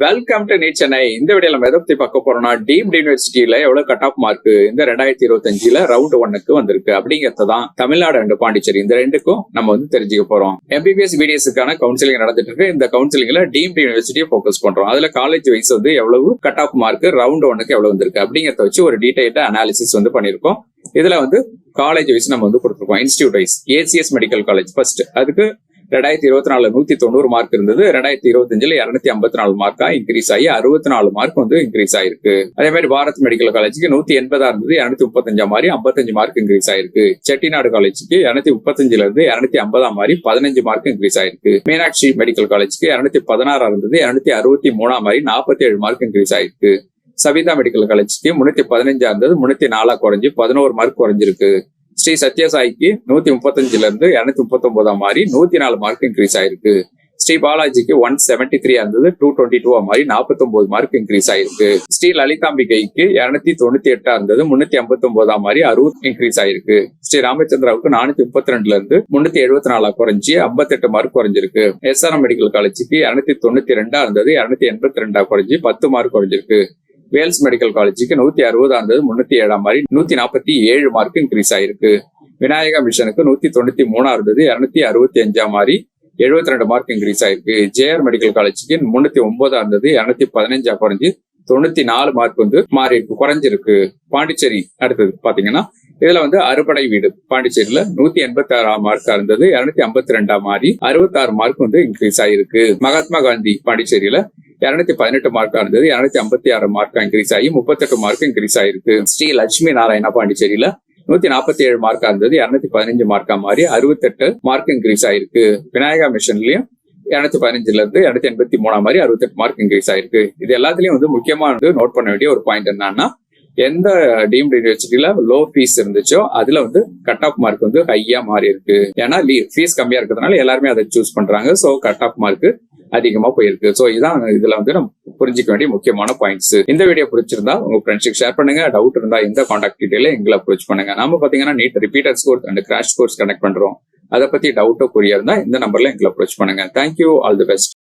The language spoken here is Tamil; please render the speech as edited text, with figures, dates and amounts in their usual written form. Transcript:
Welcome to NEET Chennai. இந்த வீடியோ நம்ம எதை பத்தி பார்க்க போறோம்னா, டீம்டு யூனிவர்சிட்டியில எவ்வளவு கட் ஆஃப் மார்க் இந்த 2025 ரவுண்ட் 1க்கு வந்திருக்கு அப்படிங்கறதான் தமிழ்நாடு அண்ட் பாண்டிச்சேரி இந்த ரெண்டுக்கும் நம்ம தெரிஞ்சுக்க போறோம். MBBS BDSக்கான கவுன்சிலிங் நடந்துட்டு இருக்கு. இந்த கவுன்சிலிங்ல டீம்டு யூனிவர்சிட்டியை போக்கஸ் பண்றோம். அதுல காலேஜ் வைஸ் எவ்வளவு கட் ஆஃப் மார்க் ரவுண்ட் 1க்கு எவ்வளவு வந்திருக்கு அப்படிங்கறத வச்சு ஒரு டீடைல்டா அனாலிசிஸ் பண்ணிருக்கோம். இதுல காலேஜ் வைஸ் நம்ம கொடுத்திருக்கோம். Institute wise ACS medical college first, அதுக்கு 2024 190 மார்க் இருந்தது. 2025 254 மார்க்கா இன்க்ரீஸ் ஆகி 64 மார்க் இன்க்ரீஸ் ஆயிருக்கு. அதே மாதிரி பாரத் மெடிக்கல் காலேஜுக்கு 180 இருந்தது, 235 மாதிரி 55 மார்க் இன்க்ரீஸ் ஆயிருக்கு. செட்டிநாடு காலேஜுக்கு 235 இருந்து 250 மாதிரி 15 மார்க் இன்க்ரீஸ் ஆயிருக்கு. மீனாட்சி மெடிக்கல் காலேஜுக்கு 216 இருந்தது, 263 மாதிரி 47 மார்க் இன்க்ரீஸ் ஆயிருக்கு. சவிதா மெடிக்கல் காலேஜுக்கு 315 இருந்தது, 304 குறைஞ்சு 11 மார்க் குறைஞ்சிருக்கு. ஸ்ரீ சத்யசாய்க்கு 135 இருந்து 239 மாதிரி 104 மார்க் இன்க்ரீஸ் ஆயிருக்கு. ஸ்ரீ பாலாஜிக்கு 173 இருந்தது, 222 மாதிரி 49 மார்க் இன்க்ரீஸ் ஆயிருக்கு. ஸ்ரீ லலிதாம்பிகைக்கு 298 இருந்தது, 359 மாதிரி 60 இன்க்ரீஸ் ஆயிருக்கு. ஸ்ரீ ராமச்சந்திராவுக்கு 432 இருந்து 374 குறைஞ்சி 58 மார்க் குறைஞ்சிருக்கு. SRM மெடிக்கல் காலேஜுக்கு 292 இருந்தது, 282 குறைஞ்சி 10 மார்க் குறைஞ்சிருக்கு. வேல்ஸ் மெடிக்கல் காலேஜுக்கு 160 இருந்தது, 307 மாதிரி 147 மார்க் இன்க்ரீஸ் ஆயிருக்கு. விநாயகா மிஷனுக்கு 193 இருந்தது, 265 மாதிரி 72 மார்க் இன்க்ரீஸ் ஆயிருக்கு. JR மெடிக்கல் காலேஜுக்கு 309 இருந்தது, 215 குறைஞ்சு 94 மார்க் மாறி இருக்கு, குறைஞ்சிருக்கு. பாண்டிச்சேரி அடுத்தது பாத்தீங்கன்னா இதுல அறுபடை வீடு பாண்டிச்சேரியில 186 மார்க்கா இருந்தது, 252 மாதிரி 66 மார்க் இன்க்ரீஸ் ஆயிருக்கு. மகாத்மா காந்தி பாண்டிச்சேரியில 218 மார்க்கா இருந்தது, 256 மார்க்கா இன்க்ரீஸ் ஆகி 38 மார்க் இன்க்ரீஸ் ஆயிருக்கு. ஸ்ரீ லட்சுமி நாராயணா பாண்டிச்சேரியில 147 மார்க்கா இருந்தது, 215 மார்க்கா மாறி 68 மார்க் இன்க்ரீஸ் ஆயிருக்கு. விநாயகா மிஷன்லயும் 215 இருந்து 283 மாதிரி 68 மார்க் இன்க்ரீஸ் ஆயிருக்கு. இது எல்லாத்துலயும் முக்கியமா நோட் பண்ண வேண்டிய ஒரு பாயிண்ட் என்னன்னா, எந்த டீம்டு யூனிவர்சிட்டியில லோ ஃபீஸ் இருந்துச்சோ அதுல கட் ஆஃப் மார்க் ஹையா மாறி இருக்கு. ஏன்னா ஃபீஸ் கம்மியா இருக்கிறதுனால எல்லாருமே அதை சூஸ் பண்றாங்க. சோ கட் ஆஃப் மார்க் அதிகமா போயிருக்கு. சோ இதான் இதுல நம்ம புரிஞ்சிக்க வேண்டிய முக்கியமான பாயிண்ட்ஸ். இந்த வீடியோ பிடிச்சிருந்தா உங்க ஃப்ரெண்ட்ஸுக்கு ஷேர் பண்ணுங்க. டவுட் இருந்தா இந்த கான்டாக்ட் டீடைல எங்களை அப்ரோச் பண்ணுங்க. நாம பாத்தீங்கன்னா NEET repeated course and crash course connect பண்றோம். அதை பத்தி டவுட்டோ குறியா இருந்தா இந்த நம்பர்ல எங்களை அப்ரோச் பண்ணுங்க. Thank you, all the best.